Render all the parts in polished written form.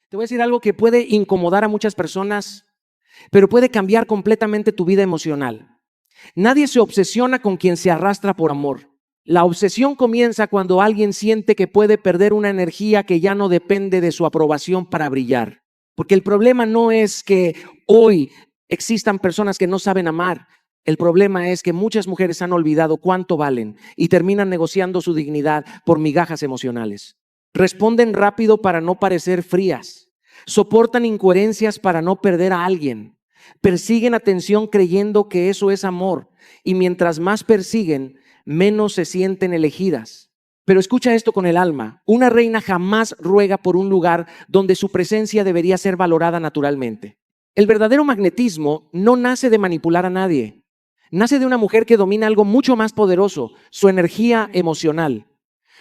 Te voy a decir algo que puede incomodar a muchas personas, pero puede cambiar completamente tu vida emocional. Nadie se obsesiona con quien se arrastra por amor. La obsesión comienza cuando alguien siente que puede perder una energía que ya no depende de su aprobación para brillar. Porque el problema no es que hoy existan personas que no saben amar. El problema es que muchas mujeres han olvidado cuánto valen y terminan negociando su dignidad por migajas emocionales. Responden rápido para no parecer frías. Soportan incoherencias para no perder a alguien. Persiguen atención creyendo que eso es amor. Y mientras más persiguen, menos se sienten elegidas. Pero escucha esto con el alma. Una reina jamás ruega por un lugar donde su presencia debería ser valorada naturalmente. El verdadero magnetismo no nace de manipular a nadie. Nace de una mujer que domina algo mucho más poderoso, su energía emocional.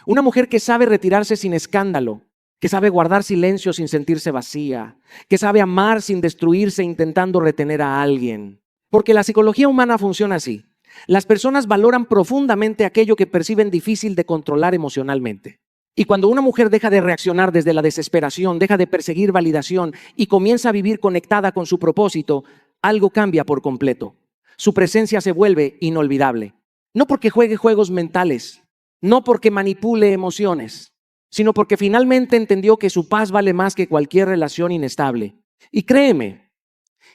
Una mujer que sabe retirarse sin escándalo, que sabe guardar silencio sin sentirse vacía, que sabe amar sin destruirse intentando retener a alguien. Porque la psicología humana funciona así. Las personas valoran profundamente aquello que perciben difícil de controlar emocionalmente. Y cuando una mujer deja de reaccionar desde la desesperación, deja de perseguir validación y comienza a vivir conectada con su propósito, algo cambia por completo. Su presencia se vuelve inolvidable. No porque juegue juegos mentales, no porque manipule emociones, sino porque finalmente entendió que su paz vale más que cualquier relación inestable. Y créeme,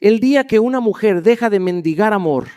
el día que una mujer deja de mendigar amor,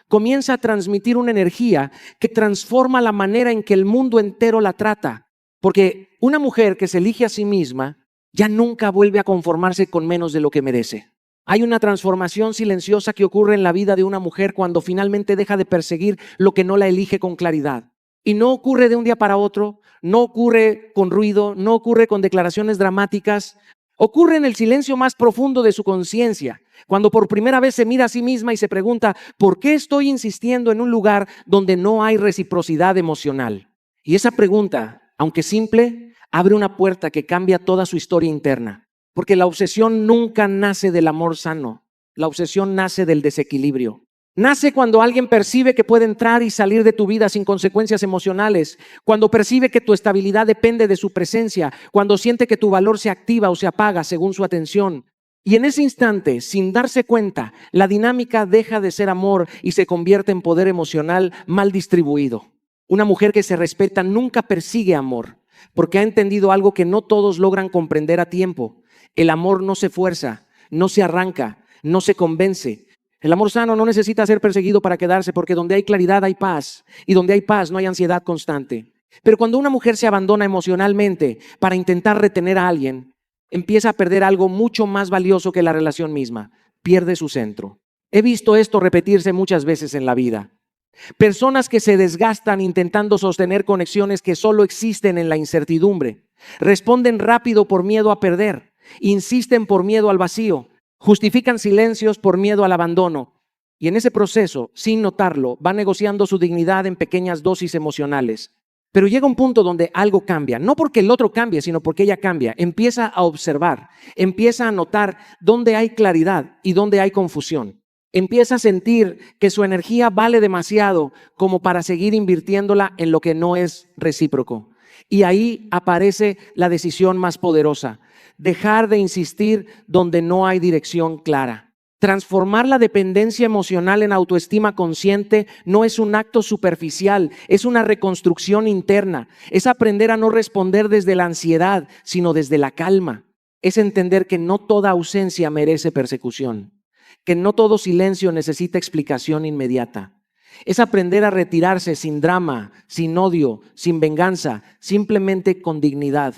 comienza a transmitir una energía que transforma la manera en que el mundo entero la trata. Porque una mujer que se elige a sí misma ya nunca vuelve a conformarse con menos de lo que merece. Hay una transformación silenciosa que ocurre en la vida de una mujer cuando finalmente deja de perseguir lo que no la elige con claridad. Y no ocurre de un día para otro, no ocurre con ruido, no ocurre con declaraciones dramáticas. Ocurre en el silencio más profundo de su conciencia, cuando por primera vez se mira a sí misma y se pregunta, ¿por qué estoy insistiendo en un lugar donde no hay reciprocidad emocional? Y esa pregunta, aunque simple, abre una puerta que cambia toda su historia interna. Porque la obsesión nunca nace del amor sano, la obsesión nace del desequilibrio. Nace cuando alguien percibe que puede entrar y salir de tu vida sin consecuencias emocionales, cuando percibe que tu estabilidad depende de su presencia, cuando siente que tu valor se activa o se apaga según su atención. Y en ese instante, sin darse cuenta, la dinámica deja de ser amor y se convierte en poder emocional mal distribuido. Una mujer que se respeta nunca persigue amor, porque ha entendido algo que no todos logran comprender a tiempo. El amor no se fuerza, no se arranca, no se convence. El amor sano no necesita ser perseguido para quedarse, porque donde hay claridad hay paz, y donde hay paz no hay ansiedad constante. Pero cuando una mujer se abandona emocionalmente para intentar retener a alguien, empieza a perder algo mucho más valioso que la relación misma. Pierde su centro. He visto esto repetirse muchas veces en la vida. Personas que se desgastan intentando sostener conexiones que solo existen en la incertidumbre. Responden rápido por miedo a perder. Insisten por miedo al vacío. Justifican silencios por miedo al abandono. Y en ese proceso, sin notarlo, va negociando su dignidad en pequeñas dosis emocionales. Pero llega un punto donde algo cambia. No porque el otro cambie, sino porque ella cambia. Empieza a observar. Empieza a notar dónde hay claridad y dónde hay confusión. Empieza a sentir que su energía vale demasiado como para seguir invirtiéndola en lo que no es recíproco. Y ahí aparece la decisión más poderosa. Dejar de insistir donde no hay dirección clara. Transformar la dependencia emocional en autoestima consciente no es un acto superficial, es una reconstrucción interna. Es aprender a no responder desde la ansiedad, sino desde la calma. Es entender que no toda ausencia merece persecución, que no todo silencio necesita explicación inmediata. Es aprender a retirarse sin drama, sin odio, sin venganza, simplemente con dignidad.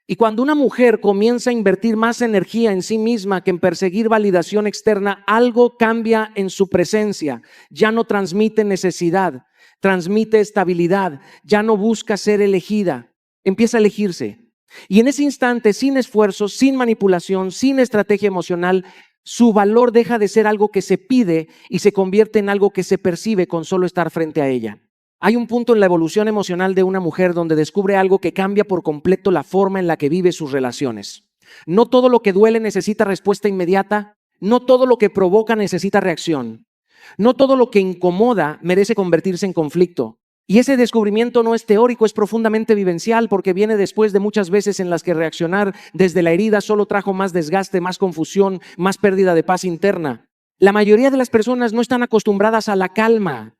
Y cuando una mujer comienza a invertir más energía en sí misma que en perseguir validación externa, algo cambia en su presencia. Ya no transmite necesidad, transmite estabilidad, ya no busca ser elegida, empieza a elegirse. Y en ese instante, sin esfuerzo, sin manipulación, sin estrategia emocional, su valor deja de ser algo que se pide y se convierte en algo que se percibe con solo estar frente a ella. Hay un punto en la evolución emocional de una mujer donde descubre algo que cambia por completo la forma en la que vive sus relaciones. No todo lo que duele necesita respuesta inmediata, no todo lo que provoca necesita reacción, no todo lo que incomoda merece convertirse en conflicto. Y ese descubrimiento no es teórico, es profundamente vivencial, porque viene después de muchas veces en las que reaccionar desde la herida solo trajo más desgaste, más confusión, más pérdida de paz interna. La mayoría de las personas no están acostumbradas a la calma,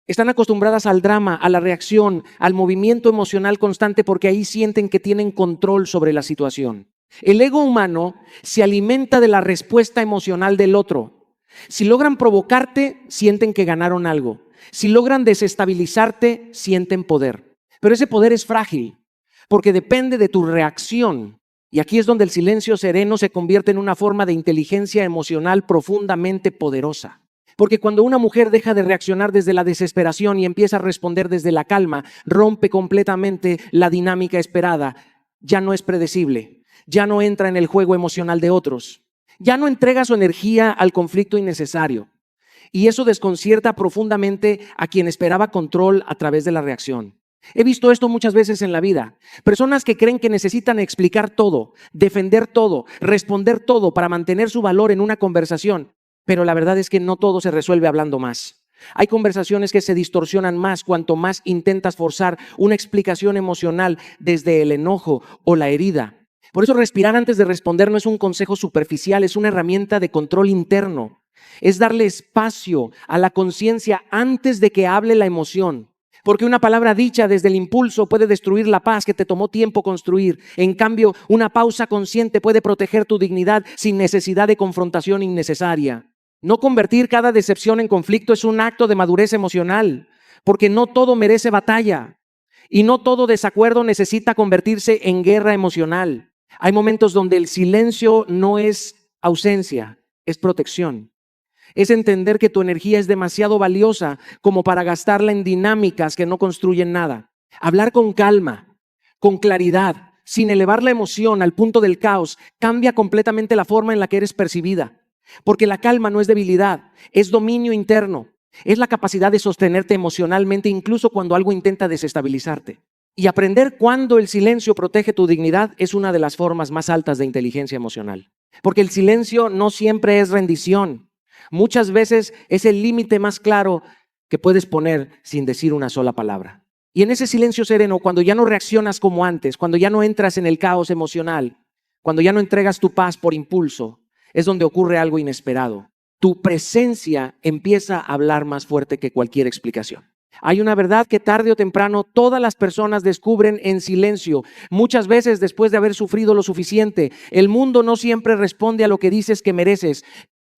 están acostumbradas al drama, a la reacción, al movimiento emocional constante, porque ahí sienten que tienen control sobre la situación. El ego humano se alimenta de la respuesta emocional del otro. Si logran provocarte, sienten que ganaron algo. Si logran desestabilizarte, sienten poder. Pero ese poder es frágil, porque depende de tu reacción. Y aquí es donde el silencio sereno se convierte en una forma de inteligencia emocional profundamente poderosa. Porque cuando una mujer deja de reaccionar desde la desesperación y empieza a responder desde la calma, rompe completamente la dinámica esperada. Ya no es predecible, ya no entra en el juego emocional de otros, ya no entrega su energía al conflicto innecesario. Y eso desconcierta profundamente a quien esperaba control a través de la reacción. He visto esto muchas veces en la vida. Personas que creen que necesitan explicar todo, defender todo, responder todo para mantener su valor en una conversación. Pero la verdad es que no todo se resuelve hablando más. Hay conversaciones que se distorsionan más cuanto más intentas forzar una explicación emocional desde el enojo o la herida. Por eso respirar antes de responder no es un consejo superficial, es una herramienta de control interno. Es darle espacio a la conciencia antes de que hable la emoción. Porque una palabra dicha desde el impulso puede destruir la paz que te tomó tiempo construir. En cambio, una pausa consciente puede proteger tu dignidad sin necesidad de confrontación innecesaria. No convertir cada decepción en conflicto es un acto de madurez emocional, porque no todo merece batalla y no todo desacuerdo necesita convertirse en guerra emocional. Hay momentos donde el silencio no es ausencia, es protección. Es entender que tu energía es demasiado valiosa como para gastarla en dinámicas que no construyen nada. Hablar con calma, con claridad, sin elevar la emoción al punto del caos, cambia completamente la forma en la que eres percibida. Porque la calma no es debilidad, es dominio interno. Es la capacidad de sostenerte emocionalmente incluso cuando algo intenta desestabilizarte. Y aprender cuándo el silencio protege tu dignidad es una de las formas más altas de inteligencia emocional. Porque el silencio no siempre es rendición. Muchas veces es el límite más claro que puedes poner sin decir una sola palabra. Y en ese silencio sereno, cuando ya no reaccionas como antes, cuando ya no entras en el caos emocional, cuando ya no entregas tu paz por impulso, es donde ocurre algo inesperado. Tu presencia empieza a hablar más fuerte que cualquier explicación. Hay una verdad que tarde o temprano todas las personas descubren en silencio, muchas veces después de haber sufrido lo suficiente. El mundo no siempre responde a lo que dices que mereces,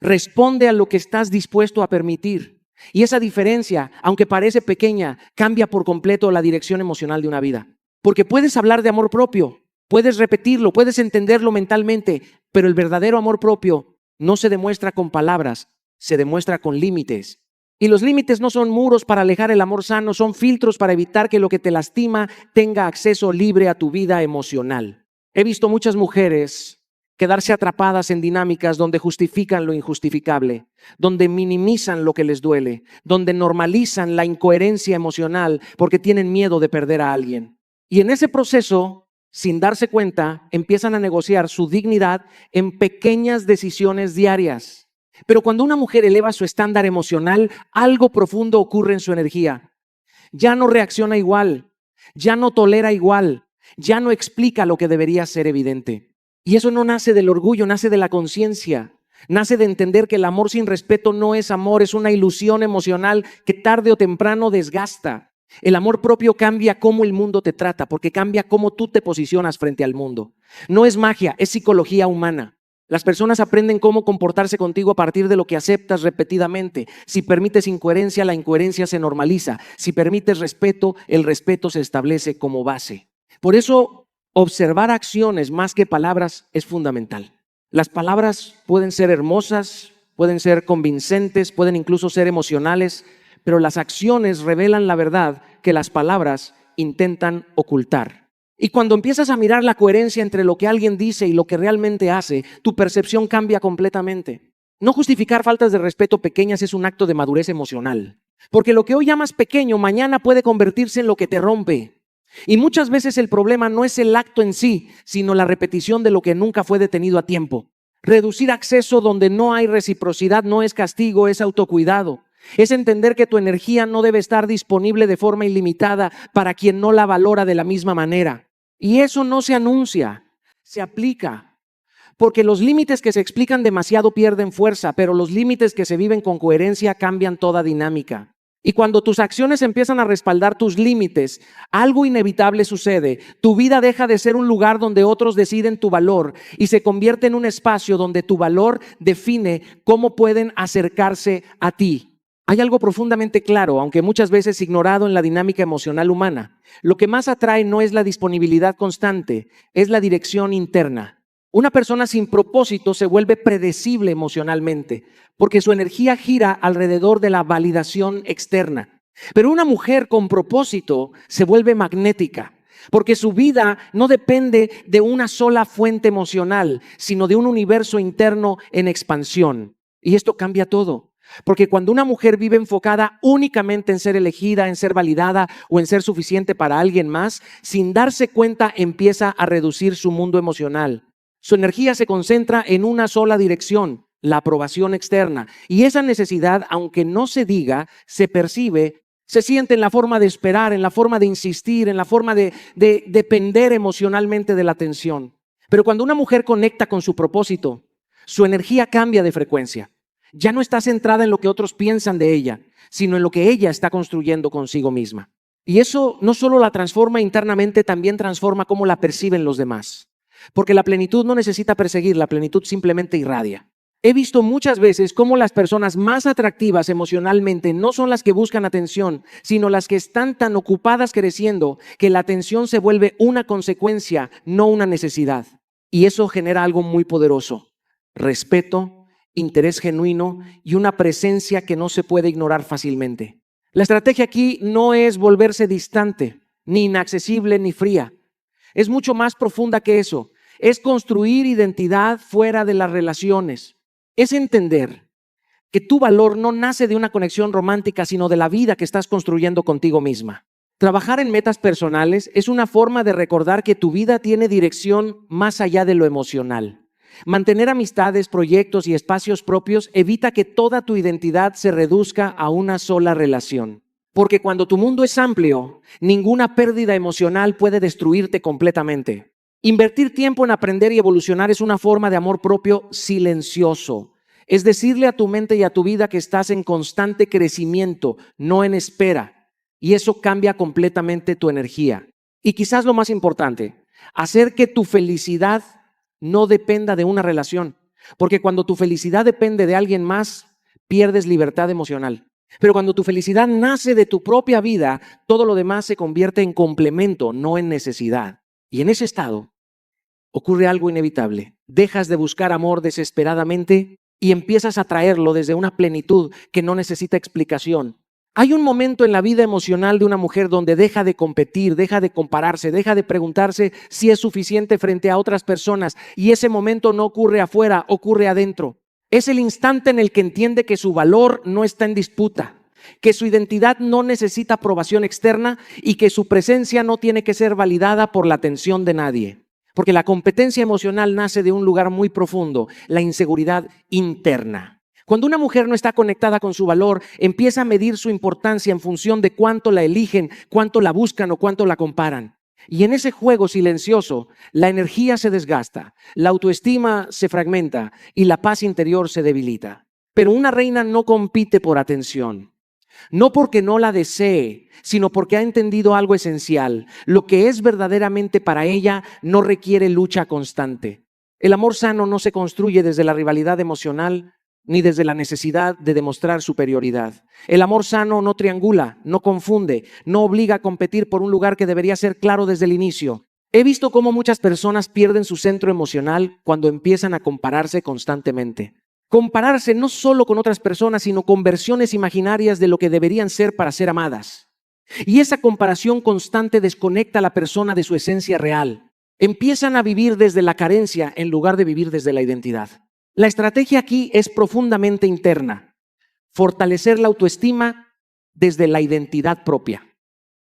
responde a lo que estás dispuesto a permitir. Y esa diferencia, aunque parece pequeña, cambia por completo la dirección emocional de una vida. Porque puedes hablar de amor propio, puedes repetirlo, puedes entenderlo mentalmente, pero el verdadero amor propio no se demuestra con palabras, se demuestra con límites. Y los límites no son muros para alejar el amor sano, son filtros para evitar que lo que te lastima tenga acceso libre a tu vida emocional. He visto muchas mujeres quedarse atrapadas en dinámicas donde justifican lo injustificable, donde minimizan lo que les duele, donde normalizan la incoherencia emocional porque tienen miedo de perder a alguien. Y en ese proceso, sin darse cuenta, empiezan a negociar su dignidad en pequeñas decisiones diarias. Pero cuando una mujer eleva su estándar emocional, algo profundo ocurre en su energía. Ya no reacciona igual, ya no tolera igual, ya no explica lo que debería ser evidente. Y eso no nace del orgullo, nace de la conciencia. Nace de entender que el amor sin respeto no es amor, es una ilusión emocional que tarde o temprano desgasta. El amor propio cambia cómo el mundo te trata, porque cambia cómo tú te posicionas frente al mundo. No es magia, es psicología humana. Las personas aprenden cómo comportarse contigo a partir de lo que aceptas repetidamente. Si permites incoherencia, la incoherencia se normaliza. Si permites respeto, el respeto se establece como base. Por eso, observar acciones más que palabras es fundamental. Las palabras pueden ser hermosas, pueden ser convincentes, pueden incluso ser emocionales, pero las acciones revelan la verdad que las palabras intentan ocultar. Y cuando empiezas a mirar la coherencia entre lo que alguien dice y lo que realmente hace, tu percepción cambia completamente. No justificar faltas de respeto pequeñas es un acto de madurez emocional, porque lo que hoy llamas pequeño, mañana puede convertirse en lo que te rompe. Y muchas veces el problema no es el acto en sí, sino la repetición de lo que nunca fue detenido a tiempo. Reducir acceso donde no hay reciprocidad no es castigo, es autocuidado. Es entender que tu energía no debe estar disponible de forma ilimitada para quien no la valora de la misma manera. Y eso no se anuncia, se aplica. Porque los límites que se explican demasiado pierden fuerza, pero los límites que se viven con coherencia cambian toda dinámica. Y cuando tus acciones empiezan a respaldar tus límites, algo inevitable sucede. Tu vida deja de ser un lugar donde otros deciden tu valor y se convierte en un espacio donde tu valor define cómo pueden acercarse a ti. Hay algo profundamente claro, aunque muchas veces ignorado en la dinámica emocional humana. Lo que más atrae no es la disponibilidad constante, es la dirección interna. Una persona sin propósito se vuelve predecible emocionalmente porque su energía gira alrededor de la validación externa. Pero una mujer con propósito se vuelve magnética porque su vida no depende de una sola fuente emocional, sino de un universo interno en expansión. Y esto cambia todo. Porque cuando una mujer vive enfocada únicamente en ser elegida, en ser validada o en ser suficiente para alguien más, sin darse cuenta empieza a reducir su mundo emocional. Su energía se concentra en una sola dirección, la aprobación externa. Y esa necesidad, aunque no se diga, se percibe, se siente en la forma de esperar, en la forma de insistir, en la forma de depender emocionalmente de la atención. Pero cuando una mujer conecta con su propósito, su energía cambia de frecuencia. Ya no está centrada en lo que otros piensan de ella, sino en lo que ella está construyendo consigo misma. Y eso no solo la transforma internamente, también transforma cómo la perciben los demás. Porque la plenitud no necesita perseguir, la plenitud simplemente irradia. He visto muchas veces cómo las personas más atractivas emocionalmente no son las que buscan atención, sino las que están tan ocupadas creciendo que la atención se vuelve una consecuencia, no una necesidad. Y eso genera algo muy poderoso: respeto, interés genuino y una presencia que no se puede ignorar fácilmente. La estrategia aquí no es volverse distante, ni inaccesible, ni fría. Es mucho más profunda que eso. Es construir identidad fuera de las relaciones. Es entender que tu valor no nace de una conexión romántica, sino de la vida que estás construyendo contigo misma. Trabajar en metas personales es una forma de recordar que tu vida tiene dirección más allá de lo emocional. Mantener amistades, proyectos y espacios propios evita que toda tu identidad se reduzca a una sola relación. Porque cuando tu mundo es amplio, ninguna pérdida emocional puede destruirte completamente. Invertir tiempo en aprender y evolucionar es una forma de amor propio silencioso. Es decirle a tu mente y a tu vida que estás en constante crecimiento, no en espera. Y eso cambia completamente tu energía. Y quizás lo más importante, hacer que tu felicidad no dependa de una relación. Porque cuando tu felicidad depende de alguien más, pierdes libertad emocional. Pero cuando tu felicidad nace de tu propia vida, todo lo demás se convierte en complemento, no en necesidad. Y en ese estado ocurre algo inevitable. Dejas de buscar amor desesperadamente y empiezas a traerlo desde una plenitud que no necesita explicación. Hay un momento en la vida emocional de una mujer donde deja de competir, deja de compararse, deja de preguntarse si es suficiente frente a otras personas. Y ese momento no ocurre afuera, ocurre adentro. Es el instante en el que entiende que su valor no está en disputa, que su identidad no necesita aprobación externa y que su presencia no tiene que ser validada por la atención de nadie. Porque la competencia emocional nace de un lugar muy profundo, la inseguridad interna. Cuando una mujer no está conectada con su valor, empieza a medir su importancia en función de cuánto la eligen, cuánto la buscan o cuánto la comparan. Y en ese juego silencioso, la energía se desgasta, la autoestima se fragmenta y la paz interior se debilita. Pero una reina no compite por atención, no porque no la desee, sino porque ha entendido algo esencial. Lo que es verdaderamente para ella no requiere lucha constante. El amor sano no se construye desde la rivalidad emocional, ni desde la necesidad de demostrar superioridad. El amor sano no triangula, no confunde, no obliga a competir por un lugar que debería ser claro desde el inicio. He visto cómo muchas personas pierden su centro emocional cuando empiezan a compararse constantemente. Compararse no solo con otras personas, sino con versiones imaginarias de lo que deberían ser para ser amadas. Y esa comparación constante desconecta a la persona de su esencia real. Empiezan a vivir desde la carencia en lugar de vivir desde la identidad. La estrategia aquí es profundamente interna. Fortalecer la autoestima desde la identidad propia.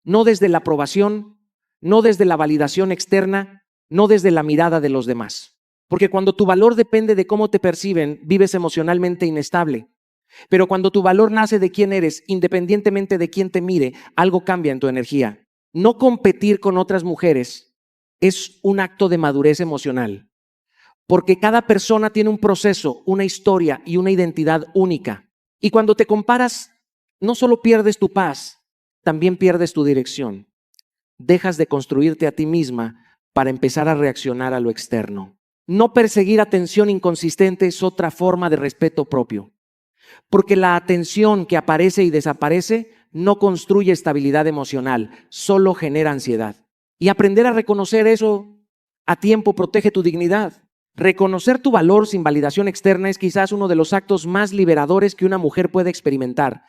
No desde la aprobación, no desde la validación externa, no desde la mirada de los demás. Porque cuando tu valor depende de cómo te perciben, vives emocionalmente inestable. Pero cuando tu valor nace de quién eres, independientemente de quién te mire, algo cambia en tu energía. No competir con otras mujeres es un acto de madurez emocional, porque cada persona tiene un proceso, una historia y una identidad única. Y cuando te comparas, no solo pierdes tu paz, también pierdes tu dirección. Dejas de construirte a ti misma para empezar a reaccionar a lo externo. No perseguir atención inconsistente es otra forma de respeto propio, porque la atención que aparece y desaparece no construye estabilidad emocional, solo genera ansiedad. Y aprender a reconocer eso a tiempo protege tu dignidad. Reconocer tu valor sin validación externa es quizás uno de los actos más liberadores que una mujer puede experimentar,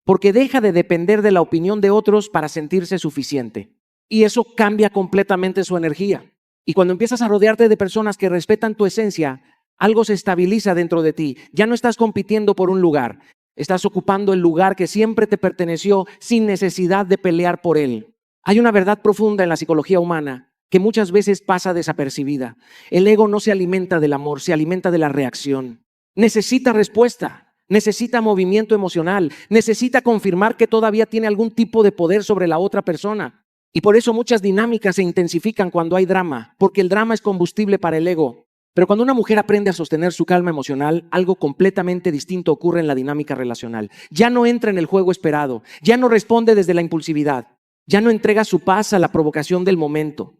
porque deja de depender de la opinión de otros para sentirse suficiente. Y eso cambia completamente su energía. Y cuando empiezas a rodearte de personas que respetan tu esencia, algo se estabiliza dentro de ti. Ya no estás compitiendo por un lugar. Estás ocupando el lugar que siempre te perteneció sin necesidad de pelear por él. Hay una verdad profunda en la psicología humana que muchas veces pasa desapercibida. El ego no se alimenta del amor, se alimenta de la reacción. Necesita respuesta, necesita movimiento emocional, necesita confirmar que todavía tiene algún tipo de poder sobre la otra persona. Y por eso muchas dinámicas se intensifican cuando hay drama, porque el drama es combustible para el ego. Pero cuando una mujer aprende a sostener su calma emocional, algo completamente distinto ocurre en la dinámica relacional. Ya no entra en el juego esperado, ya no responde desde la impulsividad, ya no entrega su paz a la provocación del momento.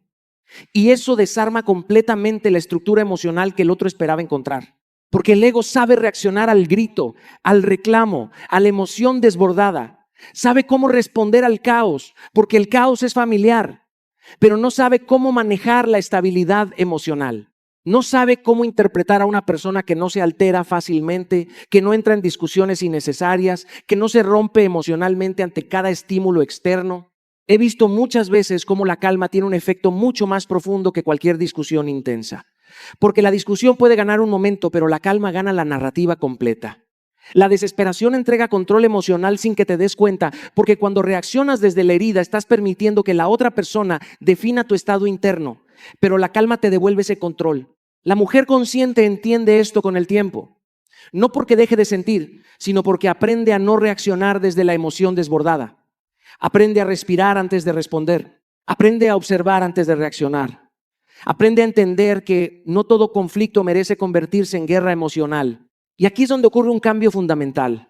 Y eso desarma completamente la estructura emocional que el otro esperaba encontrar. Porque el ego sabe reaccionar al grito, al reclamo, a la emoción desbordada. Sabe cómo responder al caos, porque el caos es familiar, pero no sabe cómo manejar la estabilidad emocional. No sabe cómo interpretar a una persona que no se altera fácilmente, que no entra en discusiones innecesarias, que no se rompe emocionalmente ante cada estímulo externo. He visto muchas veces cómo la calma tiene un efecto mucho más profundo que cualquier discusión intensa. Porque la discusión puede ganar un momento, pero la calma gana la narrativa completa. La desesperación entrega control emocional sin que te des cuenta, porque cuando reaccionas desde la herida estás permitiendo que la otra persona defina tu estado interno, pero la calma te devuelve ese control. La mujer consciente entiende esto con el tiempo, no porque deje de sentir, sino porque aprende a no reaccionar desde la emoción desbordada. Aprende a respirar antes de responder, aprende a observar antes de reaccionar, aprende a entender que no todo conflicto merece convertirse en guerra emocional. Y aquí es donde ocurre un cambio fundamental.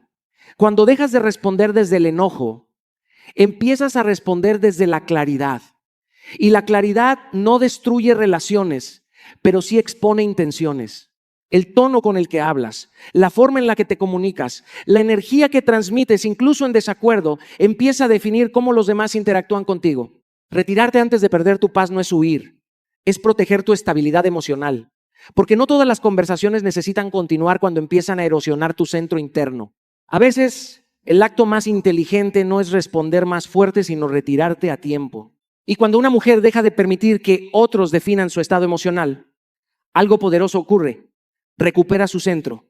Cuando dejas de responder desde el enojo, empiezas a responder desde la claridad. Y la claridad no destruye relaciones, pero sí expone intenciones. El tono con el que hablas, la forma en la que te comunicas, la energía que transmites, incluso en desacuerdo, empieza a definir cómo los demás interactúan contigo. Retirarte antes de perder tu paz no es huir, es proteger tu estabilidad emocional. Porque no todas las conversaciones necesitan continuar cuando empiezan a erosionar tu centro interno. A veces el acto más inteligente no es responder más fuerte, sino retirarte a tiempo. Y cuando una mujer deja de permitir que otros definan su estado emocional, algo poderoso ocurre. Recupera su centro.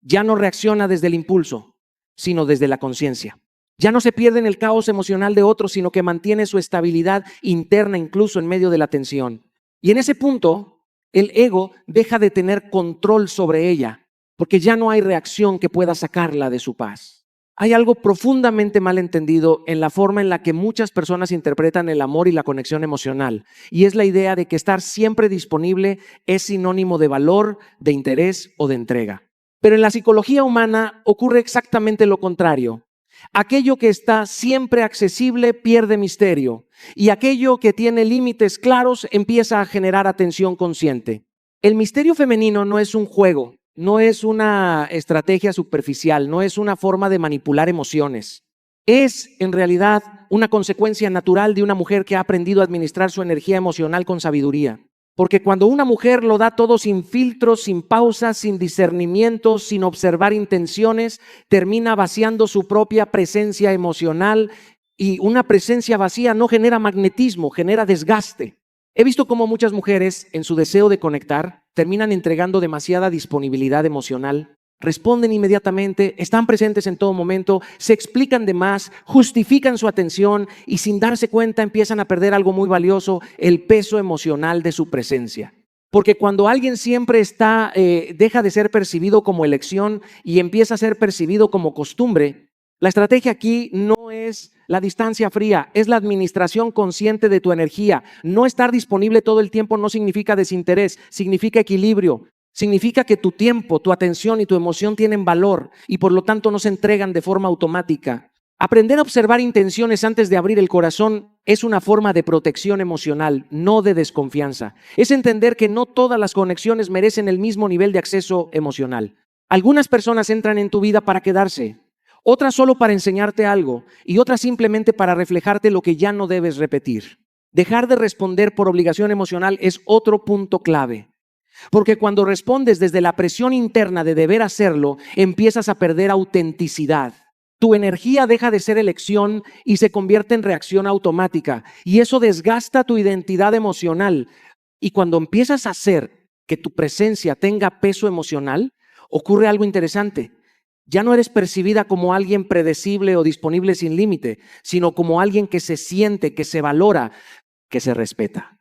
Ya no reacciona desde el impulso, sino desde la conciencia. Ya no se pierde en el caos emocional de otros, sino que mantiene su estabilidad interna incluso en medio de la tensión. Y en ese punto, el ego deja de tener control sobre ella, porque ya no hay reacción que pueda sacarla de su paz. Hay algo profundamente mal entendido en la forma en la que muchas personas interpretan el amor y la conexión emocional, y es la idea de que estar siempre disponible es sinónimo de valor, de interés o de entrega. Pero en la psicología humana ocurre exactamente lo contrario. Aquello que está siempre accesible pierde misterio y aquello que tiene límites claros empieza a generar atención consciente. El misterio femenino no es un juego, no es una estrategia superficial, no es una forma de manipular emociones. Es en realidad una consecuencia natural de una mujer que ha aprendido a administrar su energía emocional con sabiduría. Porque cuando una mujer lo da todo sin filtros, sin pausas, sin discernimiento, sin observar intenciones, termina vaciando su propia presencia emocional, y una presencia vacía no genera magnetismo, genera desgaste. He visto cómo muchas mujeres, en su deseo de conectar, terminan entregando demasiada disponibilidad emocional. Responden inmediatamente, están presentes en todo momento, se explican de más, justifican su atención y sin darse cuenta empiezan a perder algo muy valioso, el peso emocional de su presencia. Porque cuando alguien siempre deja de ser percibido como elección y empieza a ser percibido como costumbre, la estrategia aquí no es la distancia fría, es la administración consciente de tu energía. No estar disponible todo el tiempo no significa desinterés, significa equilibrio. Significa que tu tiempo, tu atención y tu emoción tienen valor y por lo tanto no se entregan de forma automática. Aprender a observar intenciones antes de abrir el corazón es una forma de protección emocional, no de desconfianza. Es entender que no todas las conexiones merecen el mismo nivel de acceso emocional. Algunas personas entran en tu vida para quedarse, otras solo para enseñarte algo y otras simplemente para reflejarte lo que ya no debes repetir. Dejar de responder por obligación emocional es otro punto clave. Porque cuando respondes desde la presión interna de deber hacerlo, empiezas a perder autenticidad. Tu energía deja de ser elección y se convierte en reacción automática. Y eso desgasta tu identidad emocional. Y cuando empiezas a hacer que tu presencia tenga peso emocional, ocurre algo interesante. Ya no eres percibida como alguien predecible o disponible sin límite, sino como alguien que se siente, que se valora, que se respeta.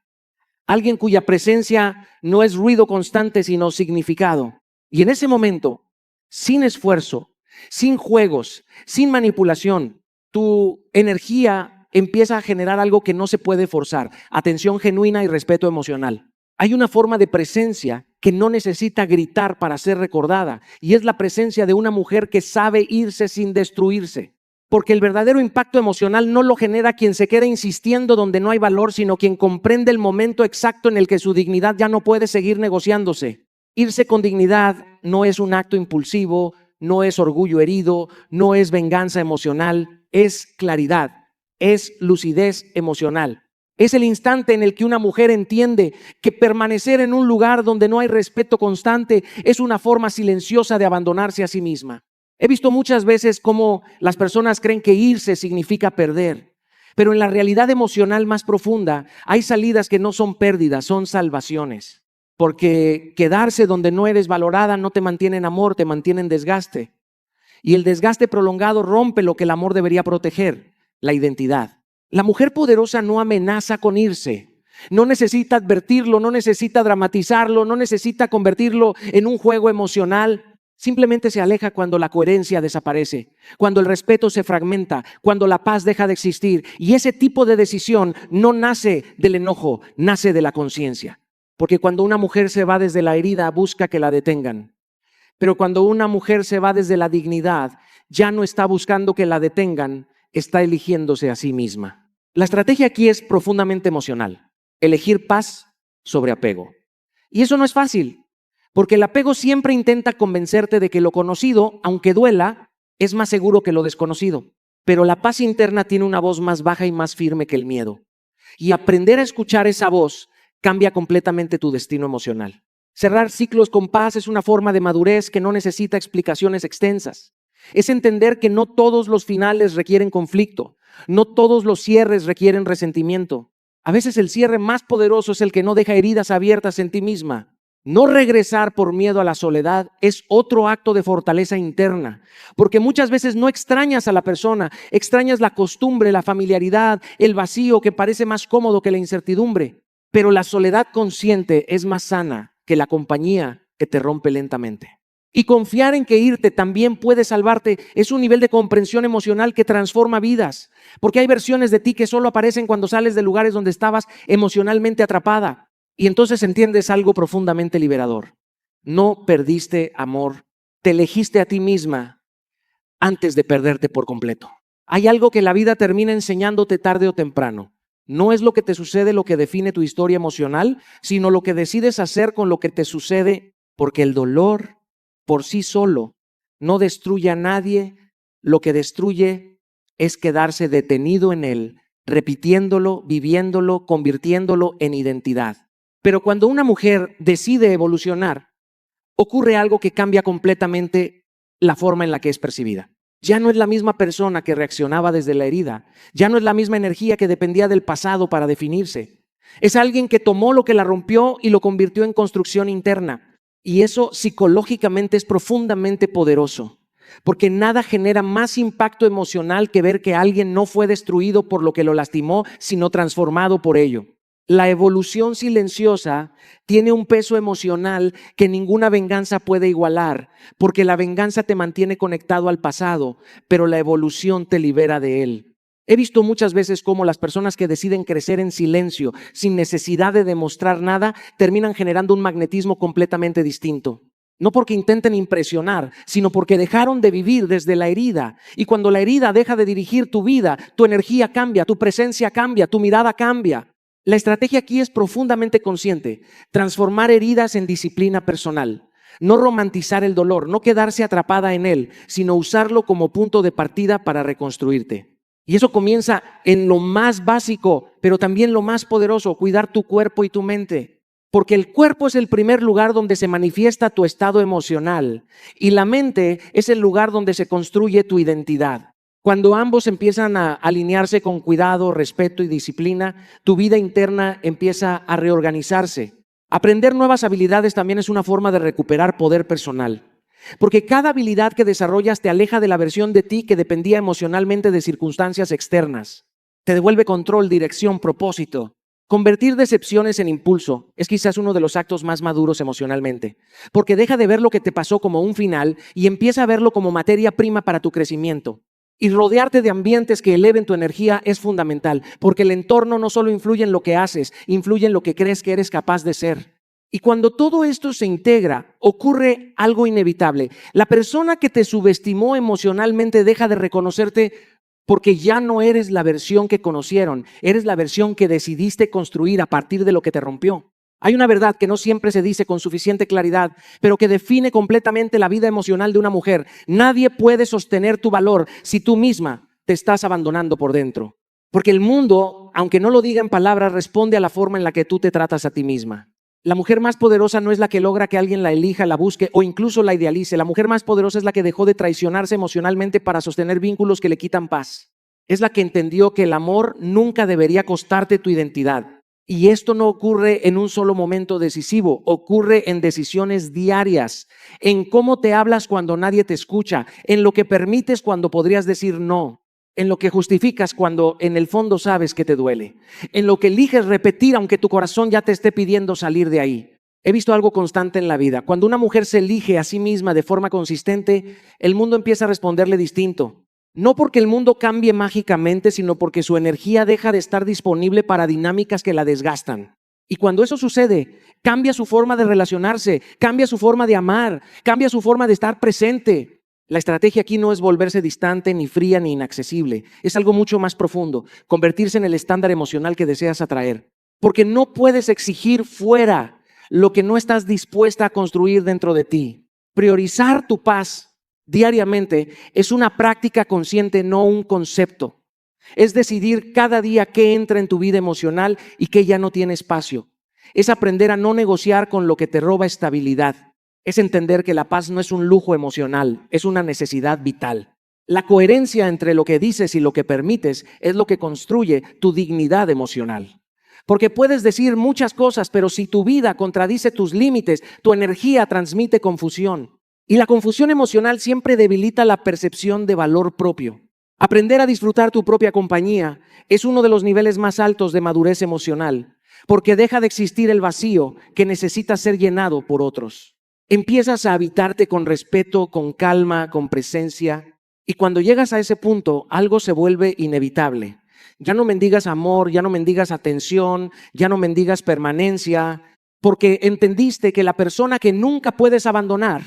Alguien cuya presencia no es ruido constante, sino significado. Y en ese momento, sin esfuerzo, sin juegos, sin manipulación, tu energía empieza a generar algo que no se puede forzar: atención genuina y respeto emocional. Hay una forma de presencia que no necesita gritar para ser recordada, y es la presencia de una mujer que sabe irse sin destruirse. Porque el verdadero impacto emocional no lo genera quien se queda insistiendo donde no hay valor, sino quien comprende el momento exacto en el que su dignidad ya no puede seguir negociándose. Irse con dignidad no es un acto impulsivo, no es orgullo herido, no es venganza emocional, es claridad, es lucidez emocional. Es el instante en el que una mujer entiende que permanecer en un lugar donde no hay respeto constante es una forma silenciosa de abandonarse a sí misma. He visto muchas veces cómo las personas creen que irse significa perder, pero en la realidad emocional más profunda hay salidas que no son pérdidas, son salvaciones. Porque quedarse donde no eres valorada no te mantiene en amor, te mantiene en desgaste. Y el desgaste prolongado rompe lo que el amor debería proteger: la identidad. La mujer poderosa no amenaza con irse. No necesita advertirlo, no necesita dramatizarlo, no necesita convertirlo en un juego emocional. Simplemente se aleja cuando la coherencia desaparece, cuando el respeto se fragmenta, cuando la paz deja de existir. Y ese tipo de decisión no nace del enojo, nace de la conciencia. Porque cuando una mujer se va desde la herida, busca que la detengan. Pero cuando una mujer se va desde la dignidad, ya no está buscando que la detengan, está eligiéndose a sí misma. La estrategia aquí es profundamente emocional: elegir paz sobre apego. Y eso no es fácil, porque el apego siempre intenta convencerte de que lo conocido, aunque duela, es más seguro que lo desconocido. Pero la paz interna tiene una voz más baja y más firme que el miedo. Y aprender a escuchar esa voz cambia completamente tu destino emocional. Cerrar ciclos con paz es una forma de madurez que no necesita explicaciones extensas. Es entender que no todos los finales requieren conflicto, no todos los cierres requieren resentimiento. A veces el cierre más poderoso es el que no deja heridas abiertas en ti misma. No regresar por miedo a la soledad es otro acto de fortaleza interna, porque muchas veces no extrañas a la persona, extrañas la costumbre, la familiaridad, el vacío que parece más cómodo que la incertidumbre. Pero la soledad consciente es más sana que la compañía que te rompe lentamente. Y confiar en que irte también puede salvarte es un nivel de comprensión emocional que transforma vidas, porque hay versiones de ti que solo aparecen cuando sales de lugares donde estabas emocionalmente atrapada. Y entonces entiendes algo profundamente liberador: no perdiste amor, te elegiste a ti misma antes de perderte por completo. Hay algo que la vida termina enseñándote tarde o temprano. No es lo que te sucede lo que define tu historia emocional, sino lo que decides hacer con lo que te sucede, porque el dolor por sí solo no destruye a nadie. Lo que destruye es quedarse detenido en él, repitiéndolo, viviéndolo, convirtiéndolo en identidad. Pero cuando una mujer decide evolucionar, ocurre algo que cambia completamente la forma en la que es percibida. Ya no es la misma persona que reaccionaba desde la herida. Ya no es la misma energía que dependía del pasado para definirse. Es alguien que tomó lo que la rompió y lo convirtió en construcción interna. Y eso psicológicamente es profundamente poderoso, porque nada genera más impacto emocional que ver que alguien no fue destruido por lo que lo lastimó, sino transformado por ello. La evolución silenciosa tiene un peso emocional que ninguna venganza puede igualar, porque la venganza te mantiene conectado al pasado, pero la evolución te libera de él. He visto muchas veces cómo las personas que deciden crecer en silencio, sin necesidad de demostrar nada, terminan generando un magnetismo completamente distinto. No porque intenten impresionar, sino porque dejaron de vivir desde la herida. Y cuando la herida deja de dirigir tu vida, tu energía cambia, tu presencia cambia, tu mirada cambia. La estrategia aquí es profundamente consciente, transformar heridas en disciplina personal, no romantizar el dolor, no quedarse atrapada en él, sino usarlo como punto de partida para reconstruirte. Y eso comienza en lo más básico, pero también lo más poderoso, cuidar tu cuerpo y tu mente. Porque el cuerpo es el primer lugar donde se manifiesta tu estado emocional y la mente es el lugar donde se construye tu identidad. Cuando ambos empiezan a alinearse con cuidado, respeto y disciplina, tu vida interna empieza a reorganizarse. Aprender nuevas habilidades también es una forma de recuperar poder personal. Porque cada habilidad que desarrollas te aleja de la versión de ti que dependía emocionalmente de circunstancias externas. Te devuelve control, dirección, propósito. Convertir decepciones en impulso es quizás uno de los actos más maduros emocionalmente, porque deja de ver lo que te pasó como un final y empieza a verlo como materia prima para tu crecimiento. Y rodearte de ambientes que eleven tu energía es fundamental, porque el entorno no solo influye en lo que haces, influye en lo que crees que eres capaz de ser. Y cuando todo esto se integra, ocurre algo inevitable. La persona que te subestimó emocionalmente deja de reconocerte porque ya no eres la versión que conocieron, eres la versión que decidiste construir a partir de lo que te rompió. Hay una verdad que no siempre se dice con suficiente claridad, pero que define completamente la vida emocional de una mujer. Nadie puede sostener tu valor si tú misma te estás abandonando por dentro. Porque el mundo, aunque no lo diga en palabras, responde a la forma en la que tú te tratas a ti misma. La mujer más poderosa no es la que logra que alguien la elija, la busque o incluso la idealice. La mujer más poderosa es la que dejó de traicionarse emocionalmente para sostener vínculos que le quitan paz. Es la que entendió que el amor nunca debería costarte tu identidad. Y esto no ocurre en un solo momento decisivo, ocurre en decisiones diarias, en cómo te hablas cuando nadie te escucha, en lo que permites cuando podrías decir no, en lo que justificas cuando en el fondo sabes que te duele, en lo que eliges repetir aunque tu corazón ya te esté pidiendo salir de ahí. He visto algo constante en la vida. Cuando una mujer se elige a sí misma de forma consistente, el mundo empieza a responderle distinto. No porque el mundo cambie mágicamente, sino porque su energía deja de estar disponible para dinámicas que la desgastan. Y cuando eso sucede, cambia su forma de relacionarse, cambia su forma de amar, cambia su forma de estar presente. La estrategia aquí no es volverse distante, ni fría, ni inaccesible. Es algo mucho más profundo, convertirse en el estándar emocional que deseas atraer. Porque no puedes exigir fuera lo que no estás dispuesta a construir dentro de ti. Priorizar tu paz diariamente es una práctica consciente, no un concepto. Es decidir cada día qué entra en tu vida emocional y qué ya no tiene espacio. Es aprender a no negociar con lo que te roba estabilidad. Es entender que la paz no es un lujo emocional, es una necesidad vital. La coherencia entre lo que dices y lo que permites es lo que construye tu dignidad emocional. Porque puedes decir muchas cosas, pero si tu vida contradice tus límites, tu energía transmite confusión. Y la confusión emocional siempre debilita la percepción de valor propio. Aprender a disfrutar tu propia compañía es uno de los niveles más altos de madurez emocional, porque deja de existir el vacío que necesita ser llenado por otros. Empiezas a habitarte con respeto, con calma, con presencia, y cuando llegas a ese punto, algo se vuelve inevitable. Ya no mendigas amor, ya no mendigas atención, ya no mendigas permanencia, porque entendiste que la persona que nunca puedes abandonar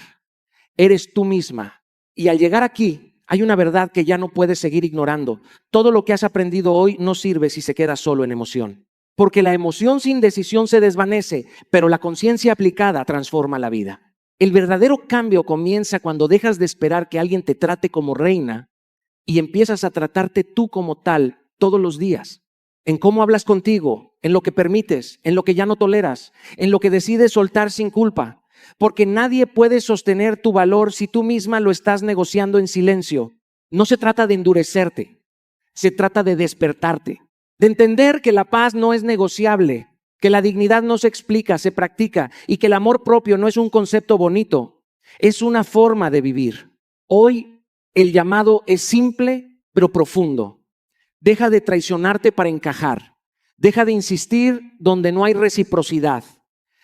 eres tú misma. Y al llegar aquí, hay una verdad que ya no puedes seguir ignorando. Todo lo que has aprendido hoy no sirve si se queda solo en emoción. Porque la emoción sin decisión se desvanece, pero la conciencia aplicada transforma la vida. El verdadero cambio comienza cuando dejas de esperar que alguien te trate como reina y empiezas a tratarte tú como tal todos los días. En cómo hablas contigo, en lo que permites, en lo que ya no toleras, en lo que decides soltar sin culpa. Porque nadie puede sostener tu valor si tú misma lo estás negociando en silencio. No se trata de endurecerte, se trata de despertarte, de entender que la paz no es negociable, que la dignidad no se explica, se practica y que el amor propio no es un concepto bonito, es una forma de vivir. Hoy el llamado es simple pero profundo. Deja de traicionarte para encajar. Deja de insistir donde no hay reciprocidad.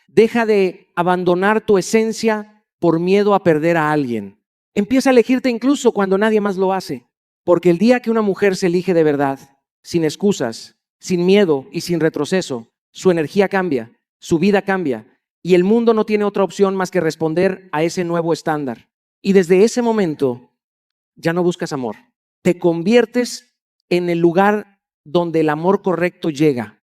Deja de abandonar tu esencia por miedo a perder a alguien. Empieza a elegirte incluso cuando nadie más lo hace. Porque el día que una mujer se elige de verdad, sin excusas, sin miedo y sin retroceso, su energía cambia, su vida cambia y el mundo no tiene otra opción más que responder a ese nuevo estándar. Y desde ese momento ya no buscas amor. Te conviertes en el lugar donde el amor correcto llega.